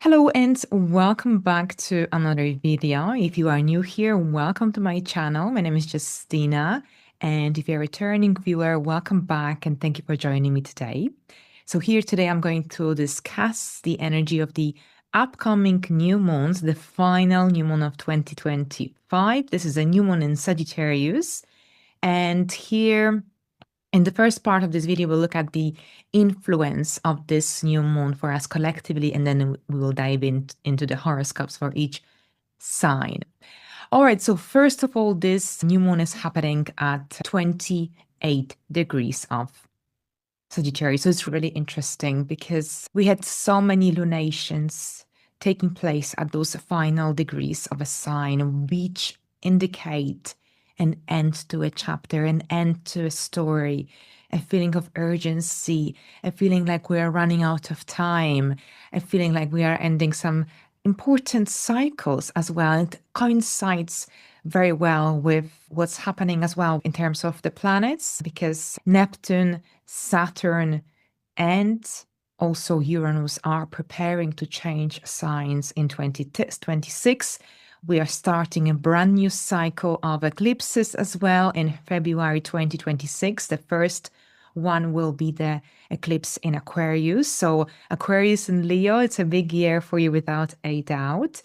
Hello and welcome back to another video. If you are new here, welcome to my channel. My name is Justina, and if you're a returning viewer, welcome back and thank you for joining me today. So here today I'm going to discuss the energy of the upcoming new moons, the final new moon of 2025. This is a new moon in Sagittarius, and here in the first part of this video, we'll look at the influence of this new moon for us collectively, and then we will dive into the horoscopes for each sign. All right, so first of all, this new moon is happening at 28 degrees of Sagittarius. So it's really interesting because we had so many lunations taking place at those final degrees of a sign, which indicate an end to a chapter, an end to a story, a feeling of urgency, a feeling like we are running out of time, a feeling like we are ending some important cycles as well. It coincides very well with what's happening as well in terms of the planets, because Neptune, Saturn, and also Uranus are preparing to change signs in 2026. We are starting a brand new cycle of eclipses as well in February 2026. The first one will be the eclipse in Aquarius. So Aquarius and Leo, it's a big year for you without a doubt.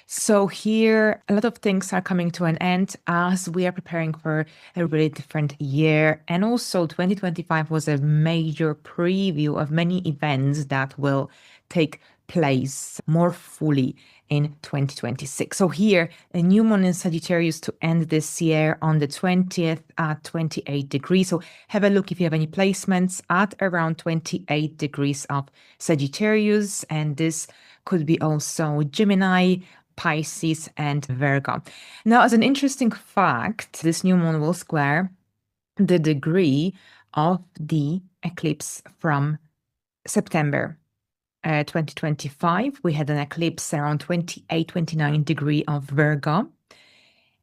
So here, a lot of things are coming to an end as we are preparing for a really different year. And also 2025 was a major preview of many events that will take place more fully in 2026. So here, a new moon in Sagittarius to end this year on the 20th at 28 degrees. So have a look if you have any placements at around 28 degrees of Sagittarius. And this could be also Gemini, Pisces, and Virgo. Now, as an interesting fact, this new moon will square the degree of the eclipse from September 2025. We had an eclipse around 28, 29 degree of Virgo.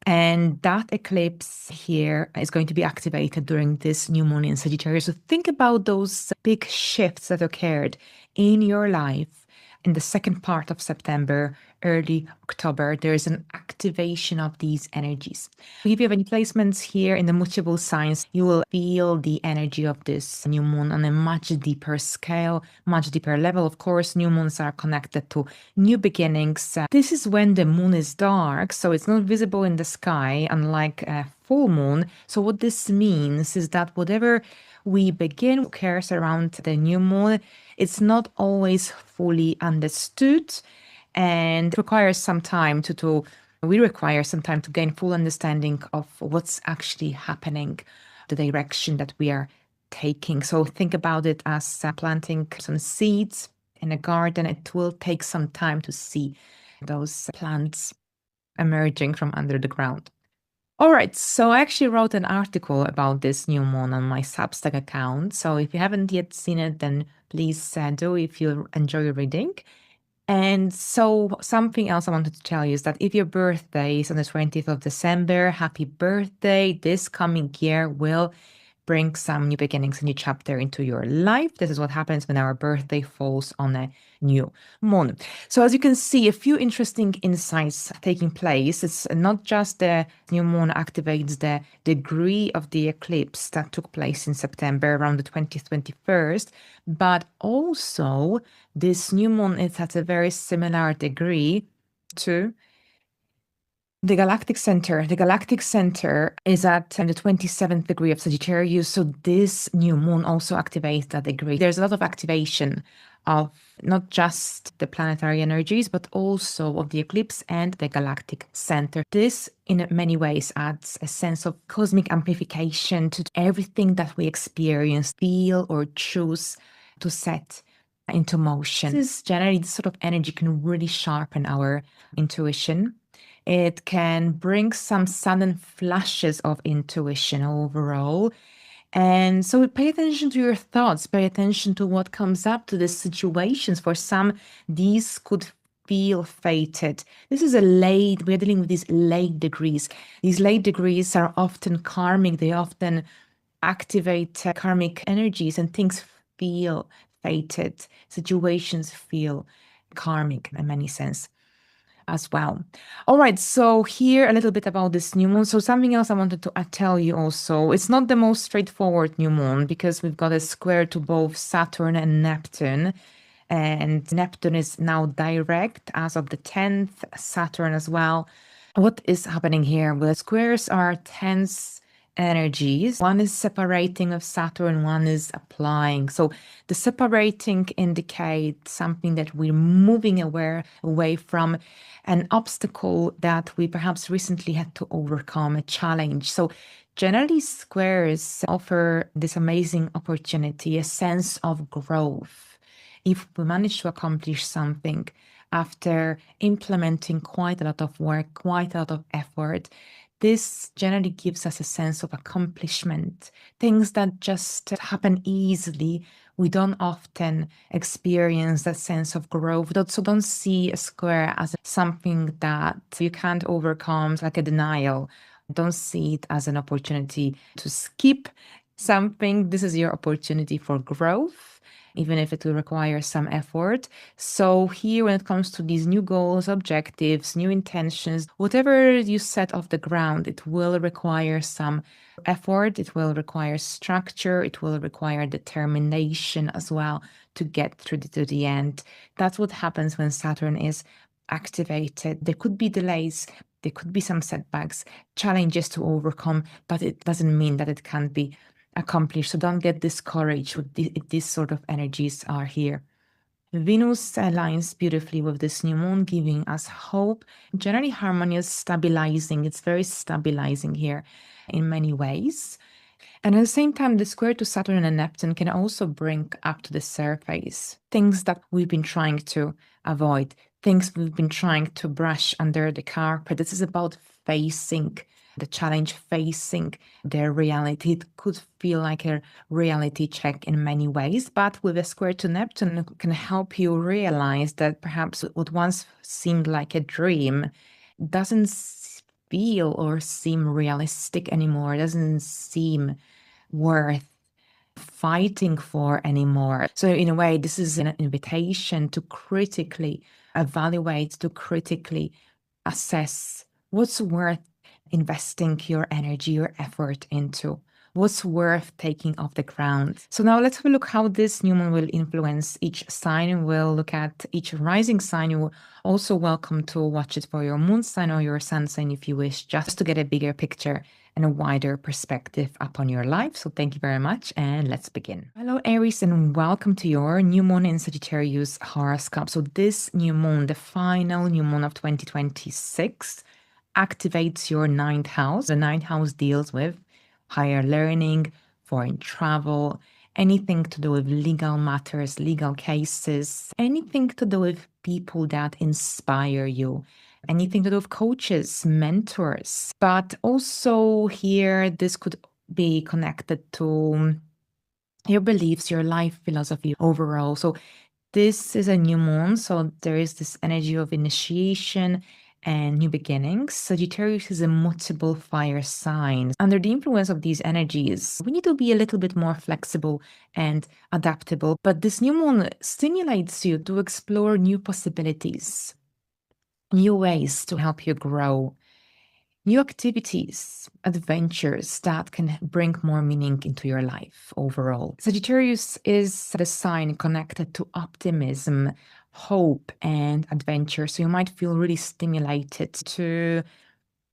And that eclipse here is going to be activated during this new moon in Sagittarius. So think about those big shifts that occurred in your life in the second part of September, early October. There is an activation of these energies. If you have any placements here in the mutable signs, you will feel the energy of this new moon on a much deeper scale, much deeper level. Of course, new moons are connected to new beginnings. This is when the moon is dark, so it's not visible in the sky, unlike a full moon. So what this means is that whatever we begin occurs around the new moon, it's not always fully understood and requires some time we require some time to gain full understanding of what's actually happening, the direction that we are taking. So think about it as planting some seeds in a garden. It will take some time to see those plants emerging from under the ground. All right, so I actually wrote an article about this new moon on my Substack account. So if you haven't yet seen it, then please do if you enjoy reading. And so something else I wanted to tell you is that if your birthday is on the 20th of December, happy birthday. This coming year will bring some new beginnings, a new chapter into your life. This is what happens when our birthday falls on a new moon. So as you can see, a few interesting insights taking place. It's not just the new moon activates the degree of the eclipse that took place in September around the 20th, 21st, but also this new moon is at a very similar degree to the galactic center. The galactic center is at the 27th degree of Sagittarius. So this new moon also activates that degree. There's a lot of activation of not just the planetary energies, but also of the eclipse and the galactic center. This, in many ways, adds a sense of cosmic amplification to everything that we experience, feel, or choose to set into motion. This sort of energy can really sharpen our intuition. It can bring some sudden flashes of intuition overall. And so pay attention to your thoughts, pay attention to what comes up to the situations. For some, these could feel fated. We're dealing with these late degrees. These late degrees are often karmic. They often activate karmic energies and things feel fated. Situations feel karmic in many sense as well. All right, so here a little bit about this new moon. So something else I wanted to tell you also, it's not the most straightforward new moon because we've got a square to both Saturn and Neptune. And Neptune is now direct as of the 10th, Saturn as well. What is happening here? Well, squares are tense energies. One is separating of Saturn, one is applying. So the separating indicates something that we're moving away from, an obstacle that we perhaps recently had to overcome, a challenge. So generally, squares offer this amazing opportunity, a sense of growth. If we manage to accomplish something after implementing quite a lot of work, quite a lot of effort, this generally gives us a sense of accomplishment, things that just happen easily. We don't often experience that sense of growth. So don't see a square as something that you can't overcome, like a denial. Don't see it as an opportunity to skip something. This is your opportunity for growth, even if it will require some effort. So here, when it comes to these new goals, objectives, new intentions, whatever you set off the ground, it will require some effort, it will require structure, it will require determination as well to get through to the end. That's what happens when Saturn is activated. There could be delays, there could be some setbacks, challenges to overcome, but it doesn't mean that it can't be accomplished. So don't get discouraged if these sort of energies are here. Venus aligns beautifully with this new moon, giving us hope, generally harmonious, stabilizing. It's very stabilizing here in many ways. And at the same time, the square to Saturn and Neptune can also bring up to the surface things that we've been trying to avoid, things we've been trying to brush under the carpet. This is about facing the challenge, facing their reality. It could feel like a reality check in many ways, but with a square to Neptune, it can help you realize that perhaps what once seemed like a dream doesn't feel or seem realistic anymore, doesn't seem worth fighting for anymore. So in a way, this is an invitation to critically evaluate, to critically assess what's worth investing your energy, your effort into, what's worth taking off the ground. So now let's have a look how this new moon will influence each sign. We'll look at each rising sign. You're also welcome to watch it for your moon sign or your sun sign if you wish, just to get a bigger picture and a wider perspective upon your life. So thank you very much, and let's begin. Hello, Aries, and welcome to your new moon in Sagittarius horoscope. So this new moon, the final new moon of 2026, activates your ninth house. The ninth house deals with higher learning, foreign travel, anything to do with legal matters, legal cases, anything to do with people that inspire you, anything to do with coaches, mentors. But also here, this could be connected to your beliefs, your life philosophy overall. So this is a new moon, so there is this energy of initiation and new beginnings. Sagittarius is a mutable fire sign. Under the influence of these energies, we need to be a little bit more flexible and adaptable. But this new moon stimulates you to explore new possibilities, new ways to help you grow, new activities, adventures that can bring more meaning into your life overall. Sagittarius is the sign connected to optimism, hope, and adventure. So you might feel really stimulated to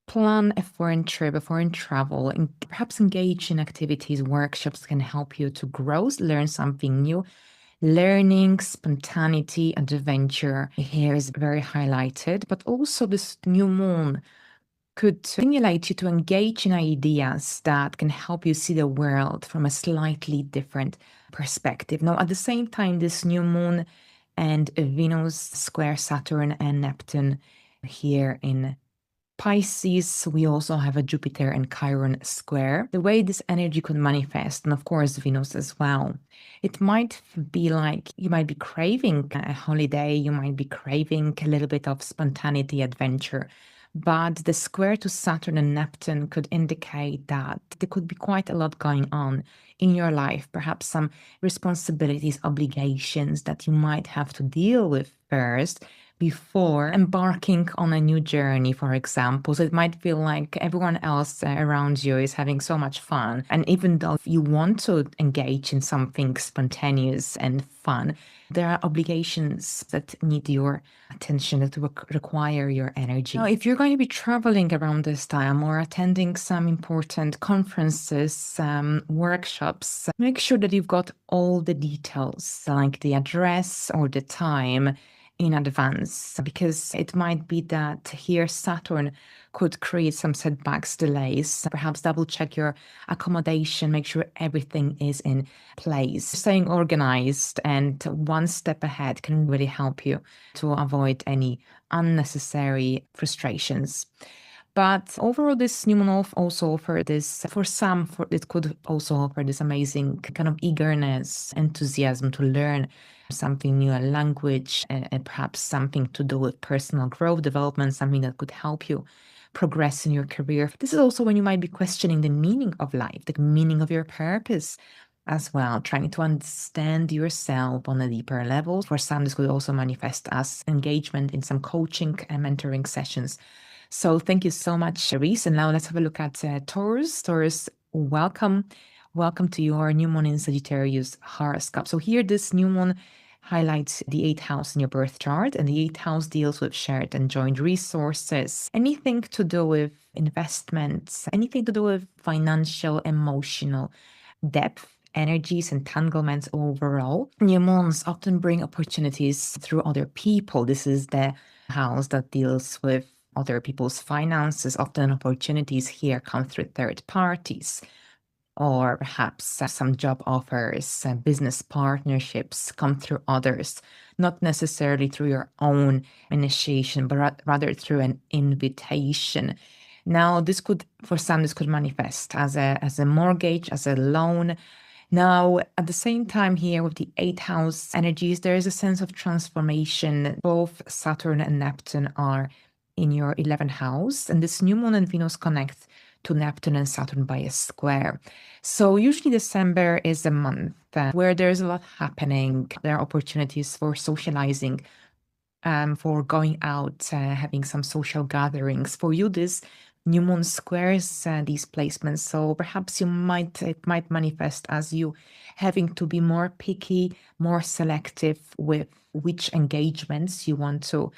plan a foreign trip, a foreign travel, and perhaps engage in activities, workshops can help you to grow, learn something new. Learning, spontaneity, and adventure here is very highlighted, but also this new moon could stimulate you to engage in ideas that can help you see the world from a slightly different perspective. Now, at the same time, this new moon and Venus square Saturn and Neptune here in Pisces, we also have a Jupiter and Chiron square. The way this energy could manifest, and of course Venus as well, it might be like you might be craving a holiday, you might be craving a little bit of spontaneity, adventure, But the square to Saturn and Neptune could indicate that there could be quite a lot going on in your life, perhaps some responsibilities, obligations that you might have to deal with first before embarking on a new journey, for example. So it might feel like everyone else around you is having so much fun. And even though you want to engage in something spontaneous and fun, there are obligations that need your attention, that require your energy. Now, if you're going to be traveling around this time or attending some important conferences, workshops, make sure that you've got all the details, like the address or the time, in advance, because it might be that here Saturn could create some setbacks, delays. Perhaps double check your accommodation, make sure everything is in place. Staying organized and one step ahead can really help you to avoid any unnecessary frustrations. But overall, this new moon also offer this, for some, it could also offer this amazing kind of eagerness, enthusiasm to learn something new, a language, and perhaps something to do with personal growth, development, something that could help you progress in your career. This is also when you might be questioning the meaning of life, the meaning of your purpose as well, trying to understand yourself on a deeper level. For some, this could also manifest as engagement in some coaching and mentoring sessions. So thank you so much, Aries. And now let's have a look at Taurus. Taurus, welcome. Welcome to your new moon in Sagittarius horoscope. So here, this new moon highlights the 8th house in your birth chart, and the 8th house deals with shared and joint resources, anything to do with investments, anything to do with financial, emotional depth, energies, entanglements overall. New moons often bring opportunities through other people. This is the house that deals with other people's finances. Often opportunities here come through third parties, or perhaps some job offers, business partnerships come through others, not necessarily through your own initiation, but rather through an invitation. Now, this could, for some, this could manifest as a mortgage, as a loan. Now, at the same time here with the 8th house energies, there is a sense of transformation. Both Saturn and Neptune are in your 11th house, and this new moon and Venus connect to Neptune and Saturn by a square. So usually December is a month where there's a lot happening. There are opportunities for socializing, for going out, having some social gatherings. For you, this new moon squares these placements. So perhaps it might manifest as you having to be more picky, more selective with which engagements you want to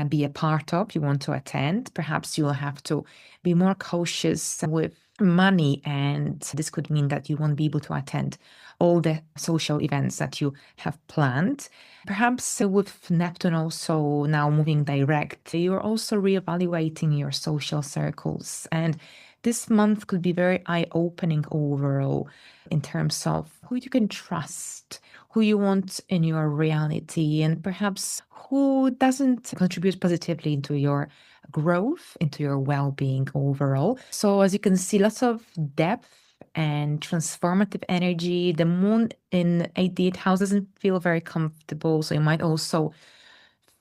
be a part of, you want to attend. Perhaps you'll have to be more cautious with money, and this could mean that you won't be able to attend all the social events that you have planned. Perhaps with Neptune also now moving direct, you're also reevaluating your social circles, and this month could be very eye-opening overall in terms of who you can trust, who you want in your reality, and perhaps who doesn't contribute positively into your growth, into your well-being overall. So as you can see, lots of depth and transformative energy. The moon in 8th house doesn't feel very comfortable, so you might also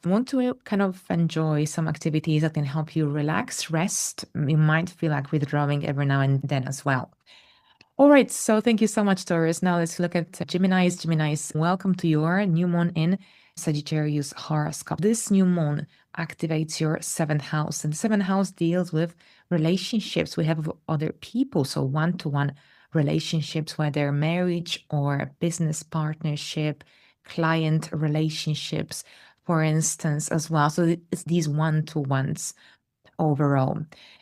want to kind of enjoy some activities that can help you relax, rest. You might feel like withdrawing every now and then as well. All right, so thank you so much, Taurus. Now let's look at Geminis. Geminis, welcome to your new moon in Sagittarius horoscope. This new moon activates your 7th house, and the 7th house deals with relationships we have with other people. So one-to-one relationships, whether marriage or business partnership, client relationships, for instance, as well. So it's these one-to-ones overall.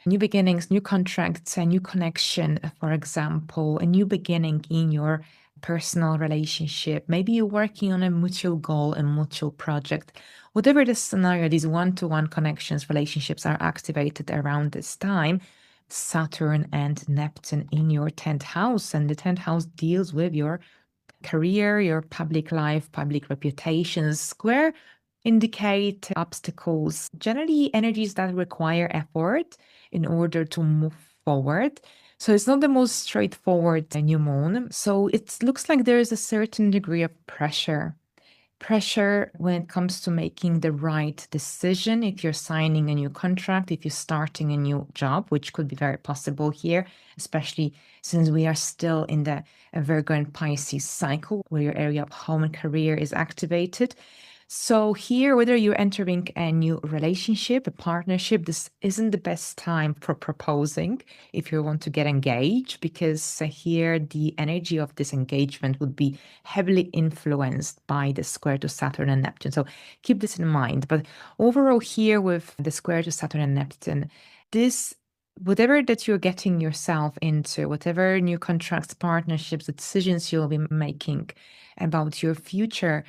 New beginnings, new contracts, a new connection, for example, a new beginning in your personal relationship. Maybe you're working on a mutual goal, a mutual project. Whatever the scenario, these one-to-one connections, relationships are activated around this time. Saturn and Neptune in your 10th house, and the 10th house deals with your career, your public life, public reputations. Square indicate obstacles, generally energies that require effort in order to move forward. So it's not the most straightforward new moon. So it looks like there is a certain degree of pressure pressure when it comes to making the right decision. If you're signing a new contract, if you're starting a new job, which could be very possible here, especially since we are still in the Virgo and Pisces cycle where your area of home and career is activated. So here, whether you're entering a new relationship, a partnership, this isn't the best time for proposing if you want to get engaged, because here the energy of this engagement would be heavily influenced by the square to Saturn and Neptune. So keep this in mind. But overall here with the square to Saturn and Neptune, this whatever that you're getting yourself into, whatever new contracts, partnerships, decisions you'll be making about your future,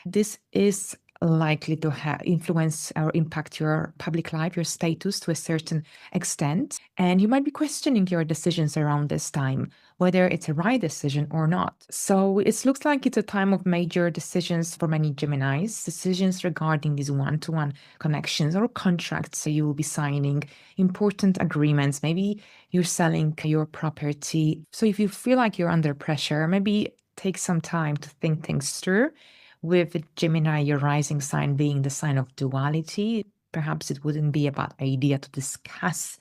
this is likely to influence or impact your public life, your status to a certain extent. And you might be questioning your decisions around this time, whether it's a right decision or not. So it looks like it's a time of major decisions for many Geminis, decisions regarding these one-to-one connections or contracts you will be signing, important agreements. Maybe you're selling your property. So if you feel like you're under pressure, maybe take some time to think things through. With Gemini, your rising sign being the sign of duality, perhaps it wouldn't be a bad idea to discuss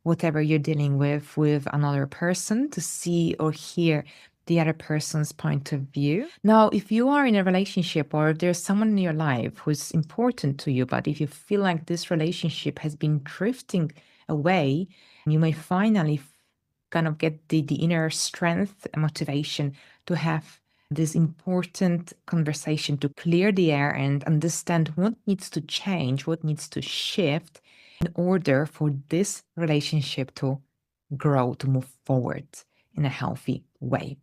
whatever you're dealing with another person to see or hear the other person's point of view. Now, if you are in a relationship or if there's someone in your life who's important to you, but if you feel like this relationship has been drifting away, you may finally kind of get the inner strength and motivation to have this important conversation to clear the air and understand what needs to change, what needs to shift in order for this relationship to grow, to move forward in a healthy way.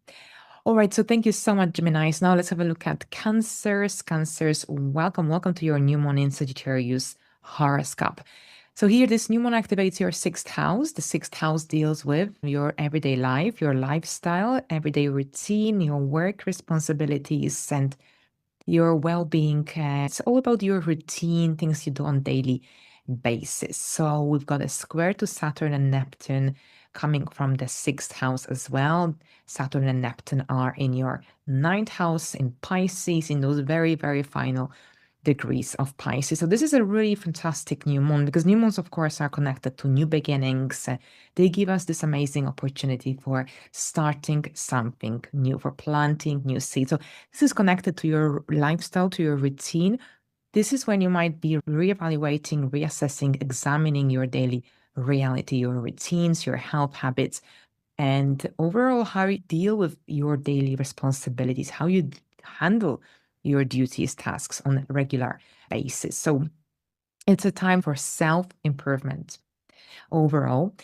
All right, so thank you so much, Geminis. Now let's have a look at Cancers. Cancers, welcome to your new moon in Sagittarius horoscope. So here, this new moon activates your sixth house. The sixth house deals with your everyday life, your lifestyle, everyday routine, your work responsibilities, and your well-being. It's all about your routine, things you do on daily basis. So we've got a square to Saturn and Neptune coming from the sixth house as well. Saturn and Neptune are in your ninth house in Pisces, in those very, very final degrees of Pisces. So this is a really fantastic new moon because new moons, of course, are connected to new beginnings. They give us this amazing opportunity for starting something new, for planting new seeds. So this is connected to your lifestyle, to your routine. This is when you might be reevaluating, reassessing, examining your daily reality, your routines, your health habits, and overall how you deal with your daily responsibilities, how you handle your duties, tasks on a regular basis. So it's a time for self-improvement overall.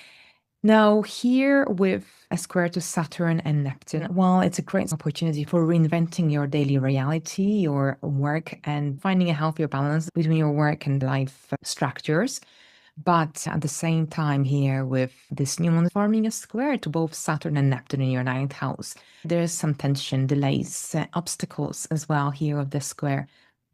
Now, here with a square to Saturn and Neptune, well, it's a great opportunity for reinventing your daily reality, your work, and finding a healthier balance between your work and life structures. But at the same time here with this new moon forming a square to both Saturn and Neptune in your ninth house, there's some tension, delays, obstacles as well here of the square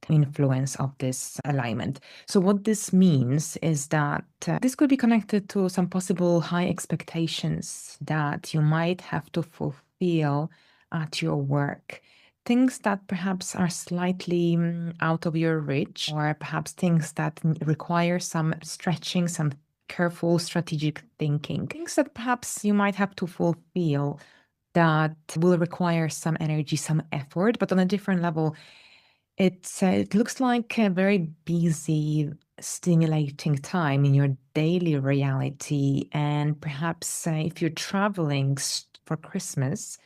influence of this alignment. So what this means is that this could be connected to some possible high expectations that you might have to fulfill at your work. Things that perhaps are slightly out of your reach, or perhaps things that require some stretching, some careful strategic thinking. Things that perhaps you might have to fulfill that will require some energy, some effort, but on a different level. It looks like a very busy, stimulating time in your daily reality. And perhaps if you're traveling for Christmas,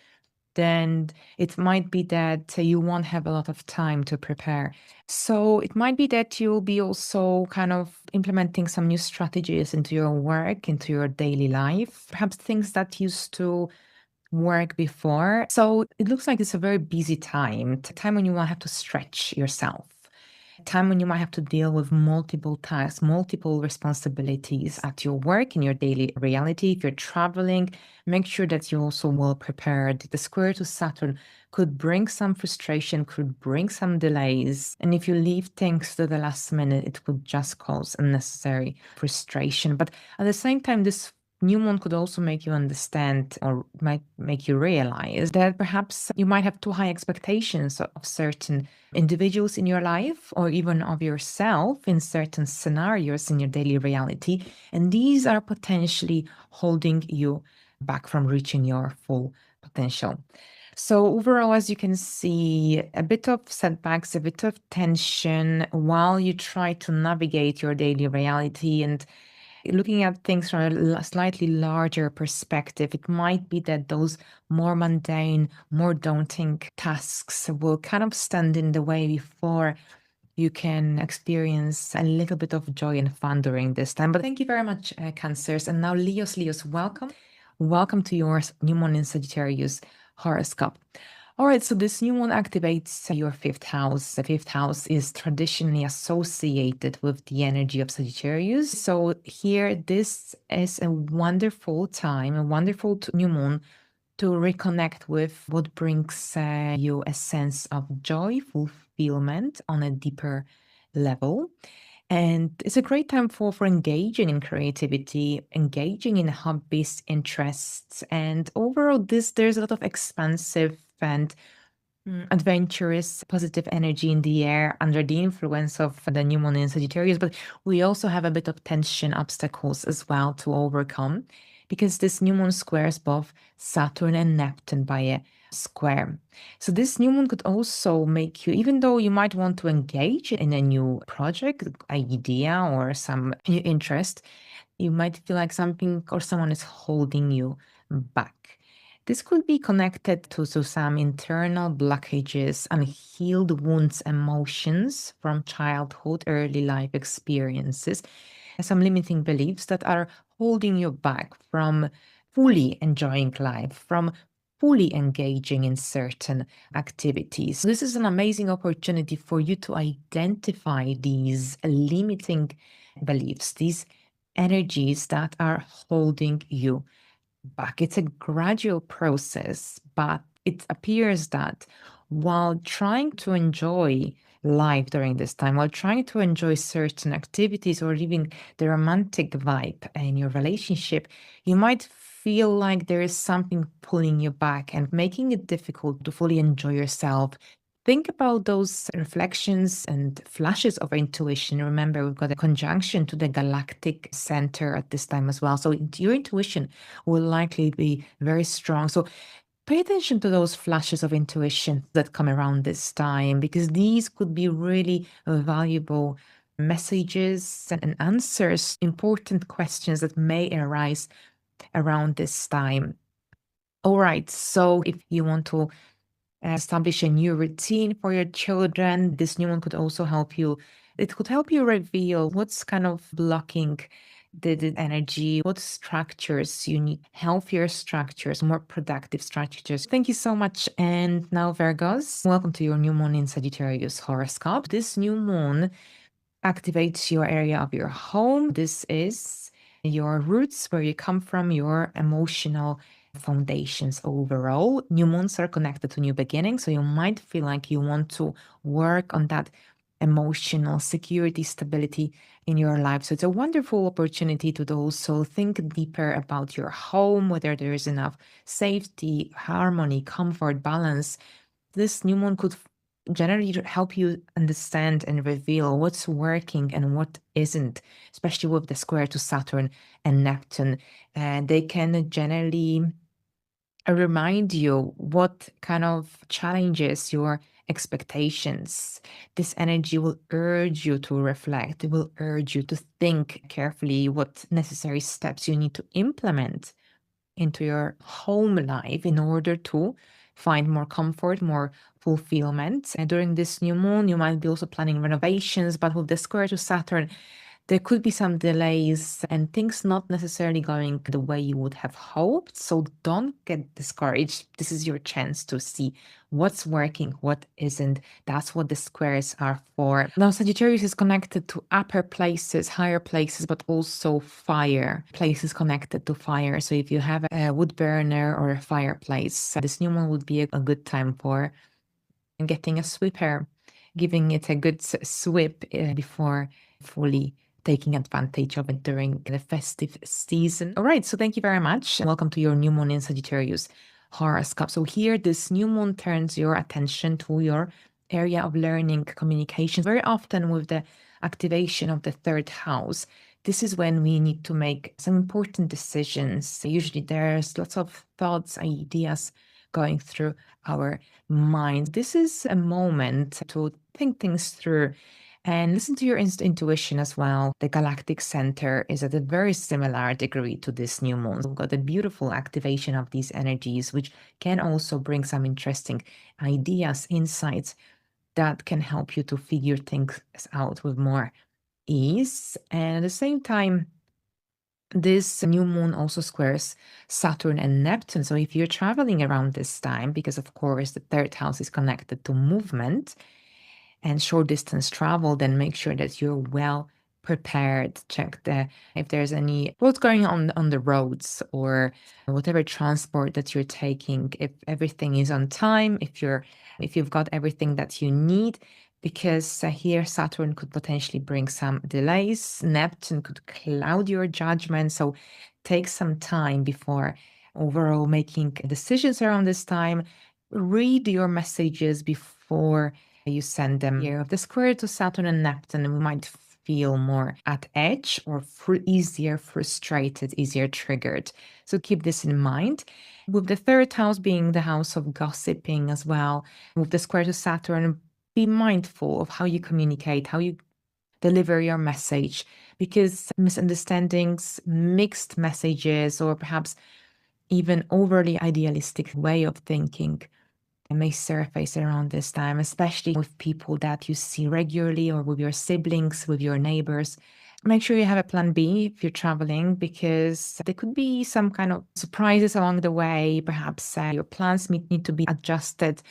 then it might be that you won't have a lot of time to prepare. So it might be that you'll be also kind of implementing some new strategies into your work, into your daily life, perhaps things that used to work before. So it looks like it's a very busy time, time when you might have to stretch yourself, time when you might have to deal with multiple tasks, multiple responsibilities at your work, in your daily reality. If you're traveling, make sure that you're also well prepared. The square to Saturn could bring some frustration, could bring some delays. And if you leave things to the last minute, it could just cause unnecessary frustration. But at the same time, this new moon could also make you understand, or might make you realize, that perhaps you might have too high expectations of certain individuals in your life, or even of yourself in certain scenarios in your daily reality. And these are potentially holding you back from reaching your full potential. So overall, as you can see, a bit of setbacks, a bit of tension while you try to navigate your daily reality and looking at things from a slightly larger perspective. It might be that those more mundane, more daunting tasks will kind of stand in the way before you can experience a little bit of joy and fun during this time. But thank you very much, Cancers. And now, Leos, welcome. Welcome to your new moon in Sagittarius horoscope. All right, so this new moon activates your fifth house. The fifth house is traditionally associated with the energy of Sagittarius. So here, this is a wonderful time, a wonderful new moon to reconnect with what brings you a sense of joy, fulfillment on a deeper level. And it's a great time for engaging in creativity, engaging in hobbies, interests, and overall, there's a lot of expansive and adventurous, positive energy in the air under the influence of the new moon in Sagittarius. But we also have a bit of tension, obstacles as well to overcome, because this new moon squares both Saturn and Neptune by a square. So this new moon could also make you, even though you might want to engage in a new project, idea, or some new interest, you might feel like something or someone is holding you back. This could be connected to some internal blockages, unhealed wounds, emotions from childhood, early life experiences, some limiting beliefs that are holding you back from fully enjoying life, from fully engaging in certain activities. This is an amazing opportunity for you to identify these limiting beliefs, these energies that are holding you back. It's a gradual process, but it appears that while trying to enjoy life during this time, while trying to enjoy certain activities or even the romantic vibe in your relationship, you might feel like there is something pulling you back and making it difficult to fully enjoy yourself. Think about those reflections and flashes of intuition. Remember, we've got a conjunction to the galactic center at this time as well. So your intuition will likely be very strong. So pay attention to those flashes of intuition that come around this time, because these could be really valuable messages and answers, important questions that may arise around this time. All right, so if you want to establish a new routine for your children, this new one could also help you. It could help you reveal what's kind of blocking the energy, what structures you need, healthier structures, more productive structures. Thank you so much. And now, Virgos, welcome to your new moon in Sagittarius horoscope. This new moon activates your area of your home. This is your roots, where you come from, your emotional foundations overall. New moons are connected to new beginnings, so you might feel like you want to work on that emotional security, stability in your life. So it's a wonderful opportunity to also think deeper about your home, whether there is enough safety, harmony, comfort, balance. This new moon could generally help you understand and reveal what's working and what isn't, especially with the square to Saturn and Neptune. And they can generally remind you what kind of challenges your expectations. This energy will urge you to reflect. It will urge you to think carefully what necessary steps you need to implement into your home life in order to find more comfort, more fulfillment. And during this new moon, you might be also planning renovations, but with the square to Saturn, there could be some delays and things not necessarily going the way you would have hoped. So don't get discouraged. This is your chance to see what's working, what isn't. That's what the squares are for. Now, Sagittarius is connected to upper places, higher places, but also fire, places connected to fire. So if you have a wood burner or a fireplace, this new moon would be a good time for getting a sweeper, giving it a good sweep before fully taking advantage of it during the festive season. All right, so thank you very much. Welcome to your new moon in Sagittarius horoscope. So here, this new moon turns your attention to your area of learning, communication. Very often with the activation of the third house, this is when we need to make some important decisions. Usually there's lots of thoughts, ideas going through our minds. This is a moment to think things through and listen to your intuition as well. The galactic center is at a very similar degree to this new moon. We've got a beautiful activation of these energies, which can also bring some interesting ideas, insights that can help you to figure things out with more ease. And at the same time, this new moon also squares Saturn and Neptune. So if you're traveling around this time, because of course the third house is connected to movement and short distance travel, then make sure that you're well prepared. Check if there's any what's going on the roads or whatever transport that you're taking, if everything is on time, if you've got everything that you need, because here Saturn could potentially bring some delays. Neptune could cloud your judgment. So take some time before overall making decisions around this time. Read your messages before you send them. Here, the square to Saturn and Neptune, we might feel more at edge or easier frustrated, easier triggered. So keep this in mind. With the third house being the house of gossiping as well, with the square to Saturn, be mindful of how you communicate, how you deliver your message, because misunderstandings, mixed messages, or perhaps even overly idealistic way of thinking may surface around this time, especially with people that you see regularly or with your siblings, with your neighbors. Make sure you have a plan B if you're traveling, because there could be some kind of surprises along the way. Perhaps your plans need to be adjusted.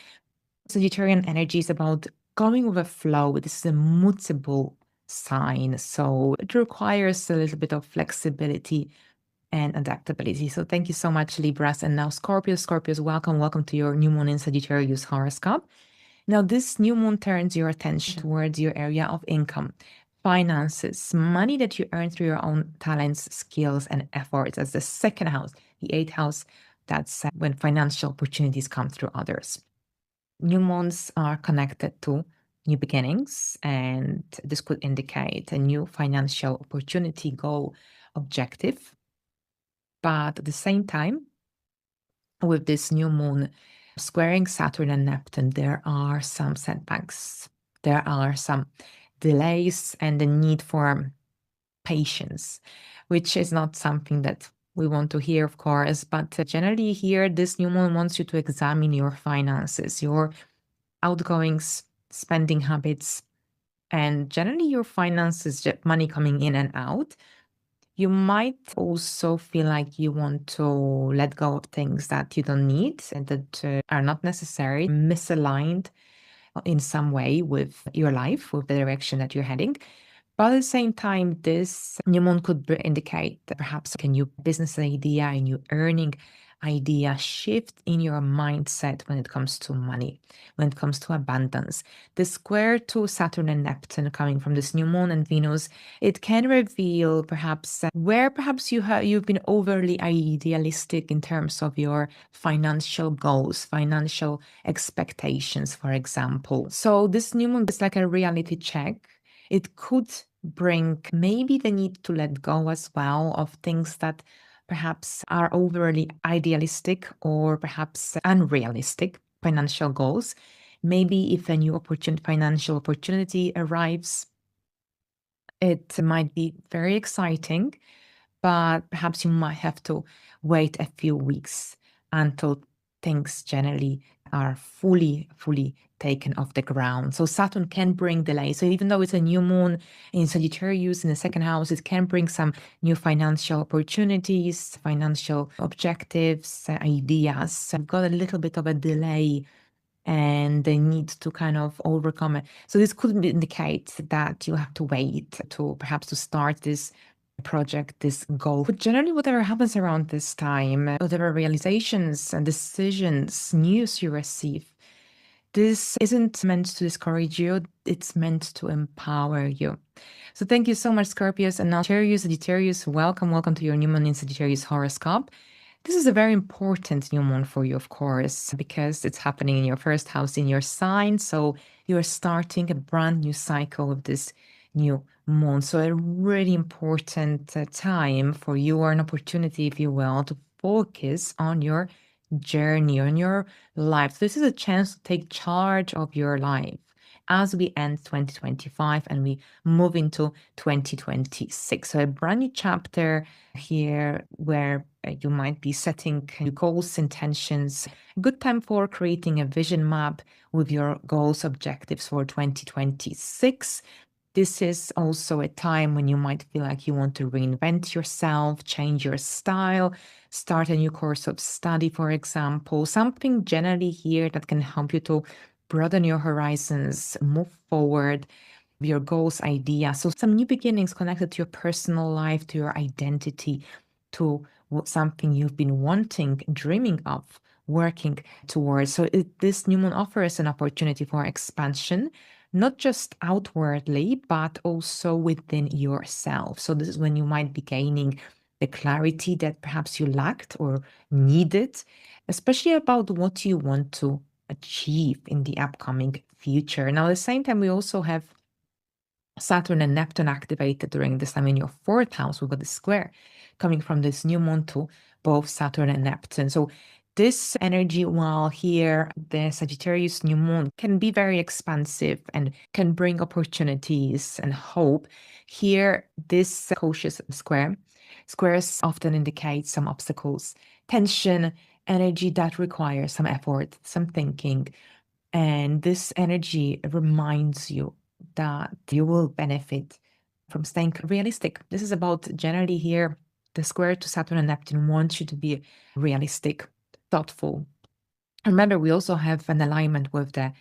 Sagittarian energy is about going with a flow. This is a mutable sign, so it requires a little bit of flexibility and adaptability. So thank you so much, Libras. And now Scorpios, welcome to your new moon in Sagittarius horoscope. Now this new moon turns your attention towards your area of income, finances, money that you earn through your own talents, skills, and efforts. As the second house, the eighth house, that's when financial opportunities come through others. New moons are connected to new beginnings, and this could indicate a new financial opportunity, goal, objective. But at the same time, with this new moon squaring Saturn and Neptune, there are some setbacks. There are some delays and the need for patience, which is not something that we want to hear, of course. But generally here, this new moon wants you to examine your finances, your outgoings, spending habits, and generally your finances, money coming in and out. You might also feel like you want to let go of things that you don't need and that are not necessary, misaligned in some way with your life, with the direction that you're heading. But at the same time, this new moon could indicate that perhaps a new business idea, a new earning idea, shift in your mindset when it comes to money, when it comes to abundance. The square to Saturn and Neptune coming from this new moon and Venus, it can reveal perhaps where perhaps you've been overly idealistic in terms of your financial goals, financial expectations, for example. So this new moon is like a reality check. It could bring maybe the need to let go as well of things that perhaps are overly idealistic or perhaps unrealistic financial goals. Maybe if a new financial opportunity arrives, it might be very exciting, but perhaps you might have to wait a few weeks until things generally are fully taken off the ground. So Saturn can bring delay. So even though it's a new moon in Sagittarius in the second house, it can bring some new financial opportunities, financial objectives, ideas. I've got a little bit of a delay and they need to kind of overcome it. So this could indicate that you have to wait to perhaps to start this project, this goal. But generally, whatever happens around this time, whatever realizations and decisions, news you receive, This isn't meant to discourage you, it's meant to empower you. So thank you so much, Scorpios. And now, Sagittarius, welcome to your new moon in Sagittarius horoscope. This is a very important new moon for you, of course, because it's happening in your first house in your sign. So you're starting a brand new cycle of this new moon. So a really important time for you, or an opportunity, if you will, to focus on your journey, on your life. This is a chance to take charge of your life as we end 2025 and we move into 2026. So a brand new chapter here where you might be setting new goals, intentions. A good time for creating a vision map with your goals, objectives for 2026. This is also a time when you might feel like you want to reinvent yourself, change your style, start a new course of study, for example, something generally here that can help you to broaden your horizons, move forward, your goals, ideas. So some new beginnings connected to your personal life, to your identity, to something you've been wanting, dreaming of, working towards. So this new moon offers an opportunity for expansion, not just outwardly, but also within yourself. So this is when you might be gaining the clarity that perhaps you lacked or needed, especially about what you want to achieve in the upcoming future. Now, at the same time, we also have Saturn and Neptune activated during this time in your fourth house. We've got the square coming from this new moon to both Saturn and Neptune. So this energy, while here, the Sagittarius new moon can be very expansive and can bring opportunities and hope. Here, this cautious squares often indicate some obstacles, tension, energy that requires some effort, some thinking. And this energy reminds you that you will benefit from staying realistic. This is about generally here, the square to Saturn and Neptune wants you to be realistic, thoughtful. Remember, we also have an alignment with the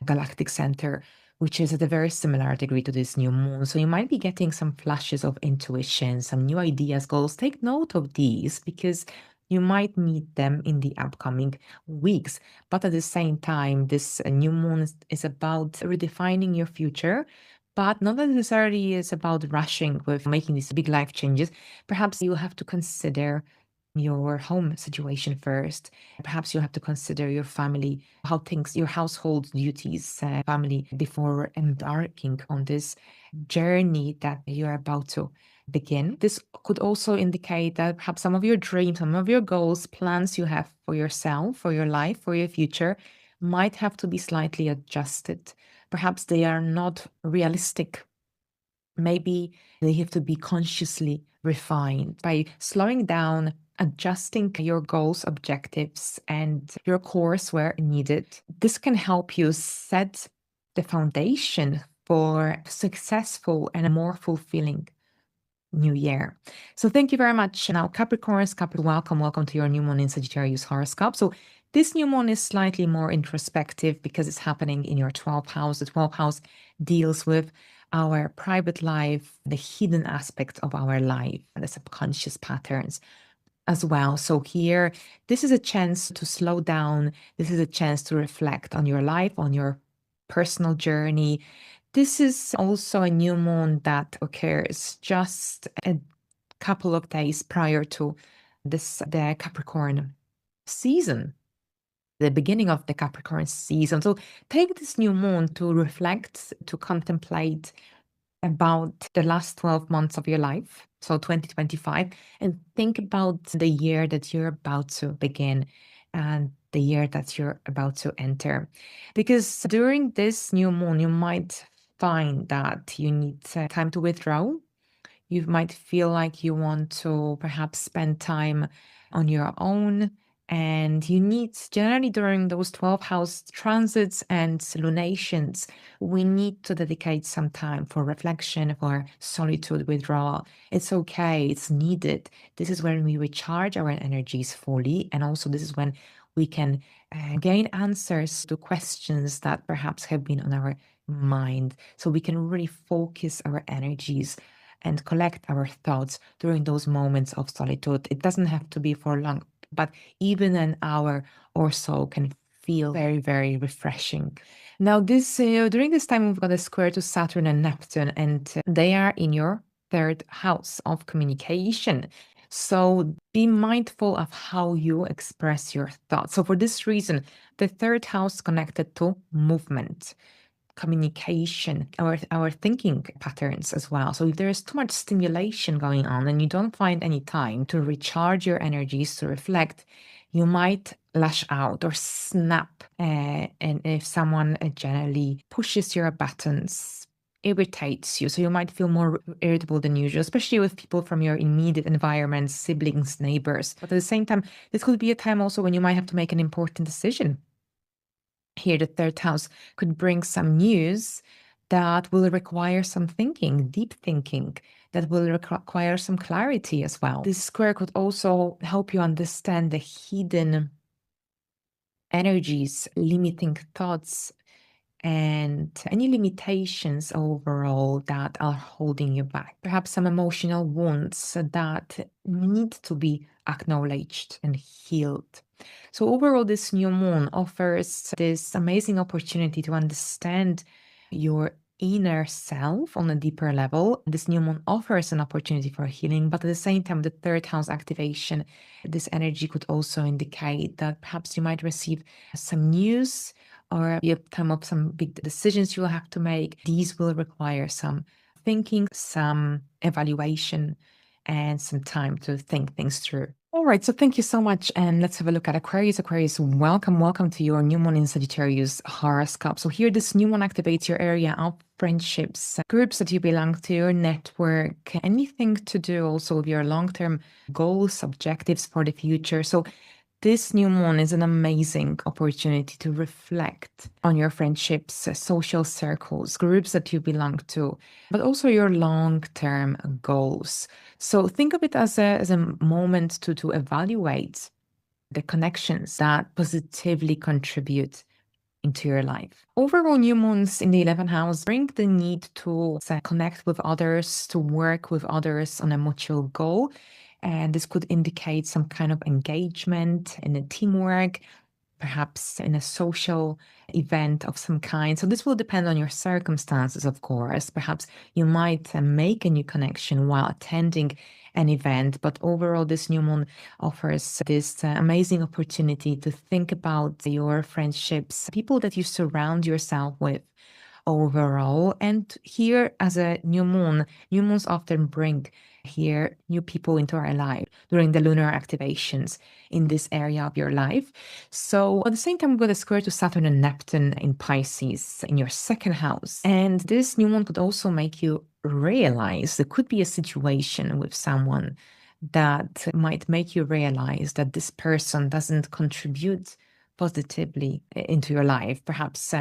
galactic center, which is at a very similar degree to this new moon. So you might be getting some flashes of intuition, some new ideas, goals. Take note of these because you might need them in the upcoming weeks. But at the same time, this new moon is about redefining your future, but not necessarily is about rushing with making these big life changes. Perhaps you have to consider your home situation first. Perhaps you have to consider your family, how things, your household duties, family, before embarking on this journey that you're about to begin. This could also indicate that perhaps some of your dreams, some of your goals, plans you have for yourself, for your life, for your future might have to be slightly adjusted. Perhaps they are not realistic. Maybe they have to be consciously refined by slowing down, adjusting your goals, objectives, and your course where needed. This can help you set the foundation for successful and a more fulfilling new year. So thank you very much. Now, Capricorns, welcome to your new moon in Sagittarius horoscope. So this new moon is slightly more introspective because it's happening in your 12th house. The 12th house deals with our private life, the hidden aspects of our life, and the subconscious patterns as well. So here, this is a chance to slow down. This is a chance to reflect on your life, on your personal journey. This is also a new moon that occurs just a couple of days prior to the Capricorn season, the beginning of the Capricorn season. So take this new moon to reflect, to contemplate about the last 12 months of your life, so 2025, and think about the year that you're about to begin and the year that you're about to enter. Because during this new moon, you might find that you need time to withdraw. You might feel like you want to perhaps spend time on your own, and you need, generally during those 12 house transits and lunations, we need to dedicate some time for reflection, for solitude, withdrawal. It's okay, it's needed. This is when we recharge our energies fully, and also this is when we can gain answers to questions that perhaps have been on our mind. So we can really focus our energies and collect our thoughts during those moments of solitude. It doesn't have to be for long, but even an hour or so can feel very, very refreshing. Now, this during this time, we've got a square to Saturn and Neptune, and they are in your third house of communication. So be mindful of how you express your thoughts. So for this reason, the third house connected to movement, communication, our thinking patterns as well. So if there's too much stimulation going on and you don't find any time to recharge your energies, to reflect, you might lash out or snap. And if someone generally pushes your buttons, irritates you, so you might feel more irritable than usual, especially with people from your immediate environment, siblings, neighbors. But at the same time, this could be a time also when you might have to make an important decision. Here, the third house could bring some news that will require some thinking, deep thinking, that will require some clarity as well. This square could also help you understand the hidden energies, limiting thoughts, and any limitations overall that are holding you back. Perhaps some emotional wounds that need to be acknowledged and healed. So, overall, this new moon offers this amazing opportunity to understand your inner self on a deeper level. This new moon offers an opportunity for healing, but at the same time, the third house activation, this energy could also indicate that perhaps you might receive some news or be a time of some big decisions you will have to make. These will require some thinking, some evaluation, and some time to think things through. All right, so thank you so much. And let's have a look at Aquarius. Aquarius, welcome to your new moon in Sagittarius horoscope. So here, this new moon activates your area of friendships, groups that you belong to, your network, anything to do also with your long-term goals, objectives for the future. So this new moon is an amazing opportunity to reflect on your friendships, social circles, groups that you belong to, but also your long-term goals. So think of it as a moment to evaluate the connections that positively contribute into your life. Overall, new moons in the 11th house bring the need to connect with others, to work with others on a mutual goal. And this could indicate some kind of engagement in a teamwork, perhaps in a social event of some kind. So this will depend on your circumstances, of course. Perhaps you might make a new connection while attending an event, but overall, this new moon offers this amazing opportunity to think about your friendships, people that you surround yourself with overall. And here, as a new moons often bring here new people into our life during the lunar activations in this area of your life. So at the same time, we've got a square to Saturn and Neptune in Pisces in your second house. And this new moon could also make you realize there could be a situation with someone that might make you realize that this person doesn't contribute positively into your life. Perhaps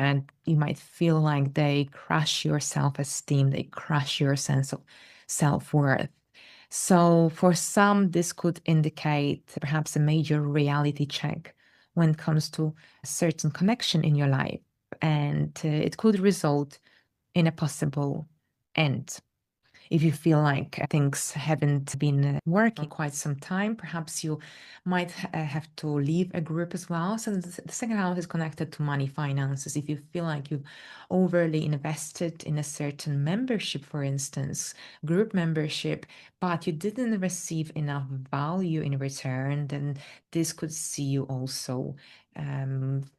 you might feel like they crush your self-esteem, they crush your sense of self-worth. So for some, this could indicate perhaps a major reality check when it comes to a certain connection in your life. And it could result in a possible end. If you feel like things haven't been working quite some time, perhaps you might have to leave a group as well. So the second house is connected to money, finances. If you feel like you've overly invested in a certain membership, for instance, group membership, but you didn't receive enough value in return, then this could see you also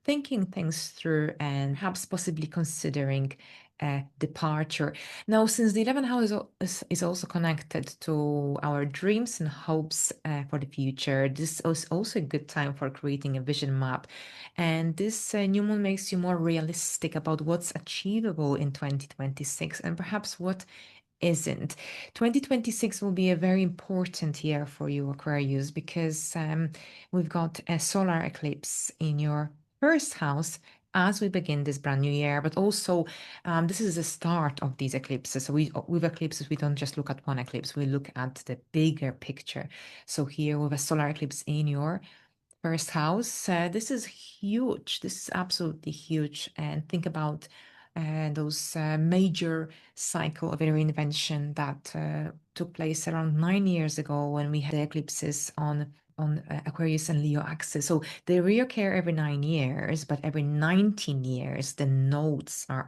thinking things through and perhaps possibly considering departure. Now, since the 11th house is also connected to our dreams and hopes for the future, this is also a good time for creating a vision map. And this new moon makes you more realistic about what's achievable in 2026 and perhaps what isn't. 2026 will be a very important year for you, Aquarius, because we've got a solar eclipse in your first house as we begin this brand new year, but also this is the start of these eclipses. So with eclipses, we don't just look at one eclipse, we look at the bigger picture. So here with a solar eclipse in your first house, this is huge. This is absolutely huge. And think about those major cycle of reinvention that took place around 9 years ago when we had the eclipses on Aquarius and Leo axis. So they reoccur every 9 years, but every 19 years, the nodes are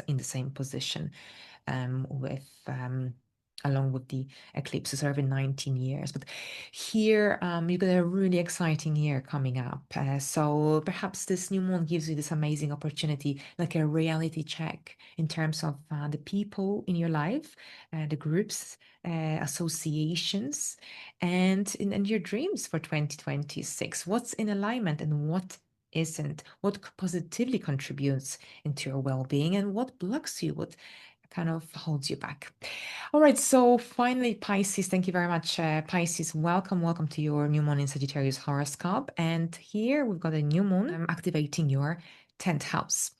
in the same position with along with the eclipses every 19 years. But here you've got a really exciting year coming up. So perhaps this new moon gives you this amazing opportunity, like a reality check in terms of the people in your life, the groups, associations, and your dreams for 2026. What's in alignment and what isn't? What positively contributes into your well-being and what blocks you? What kind of holds you back? All right, so finally, Pisces, thank you very much. Pisces, welcome to your new moon in Sagittarius horoscope. And here we've got a new moon activating your 10th house.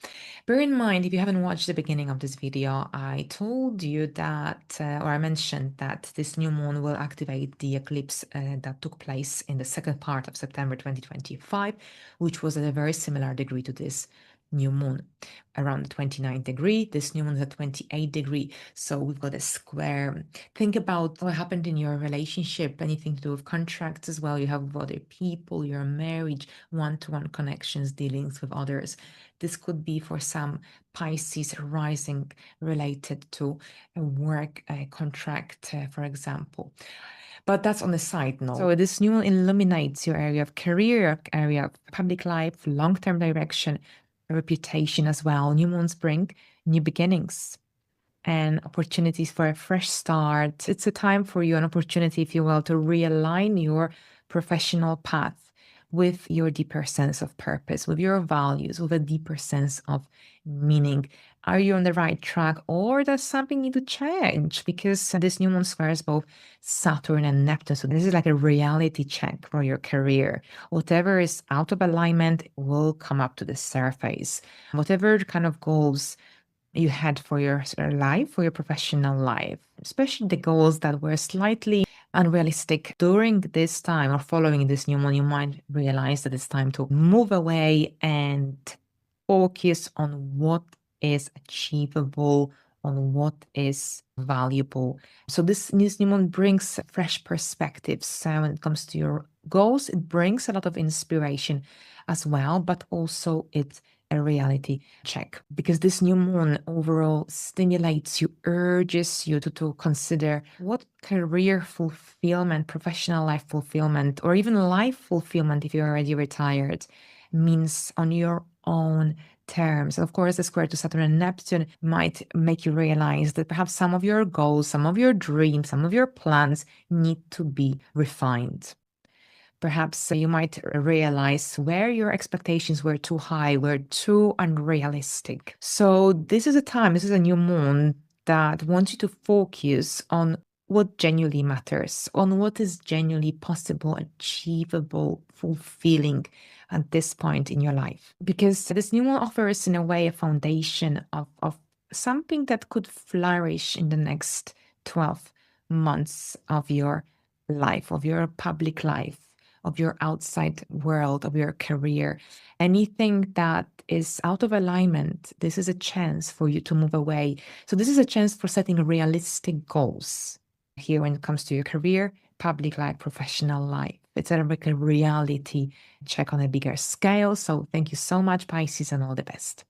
Bear in mind, if you haven't watched the beginning of this video, I told you that, or I mentioned that this new moon will activate the eclipse that took place in the second part of September 2025, which was at a very similar degree to this new moon, around the 29th degree. This new moon is at 28 degree. So we've got a square. Think about what happened in your relationship, anything to do with contracts as well. You have other people, your marriage, one-to-one connections, dealings with others. This could be for some Pisces rising related to a work contract, for example. But that's on the side note. So this new moon illuminates your area of career, area of public life, long-term direction, reputation as well. New moons bring new beginnings and opportunities for a fresh start. It's a time for you, an opportunity, if you will, to realign your professional path with your deeper sense of purpose, with your values, with a deeper sense of meaning. Are you on the right track, or does something need to change? Because this new moon squares both Saturn and Neptune. So this is like a reality check for your career. Whatever is out of alignment will come up to the surface. Whatever kind of goals you had for your life, for your professional life, especially the goals that were slightly unrealistic during this time or following this new moon, you might realize that it's time to move away and focus on what is achievable, on what is valuable. So this new moon brings fresh perspectives when it comes to your goals. It brings a lot of inspiration as well, but also it's a reality check, because this new moon overall stimulates you, urges you to consider what career fulfillment, professional life fulfillment, or even life fulfillment if you're already retired means on your own terms. And of course, the square to Saturn and Neptune might make you realize that perhaps some of your goals, some of your dreams, some of your plans need to be refined. Perhaps you might realize where your expectations were too high, were too unrealistic. So this is a time, this is a new moon that wants you to focus on what genuinely matters, on what is genuinely possible, achievable, fulfilling at this point in your life. Because this new moon offers, in a way, a foundation of something that could flourish in the next 12 months of your life, of your public life, of your outside world, of your career. Anything that is out of alignment, this is a chance for you to move away. So this is a chance for setting realistic goals here when it comes to your career, public life, professional life. It's a reality check on a bigger scale. So thank you so much, Pisces, and all the best.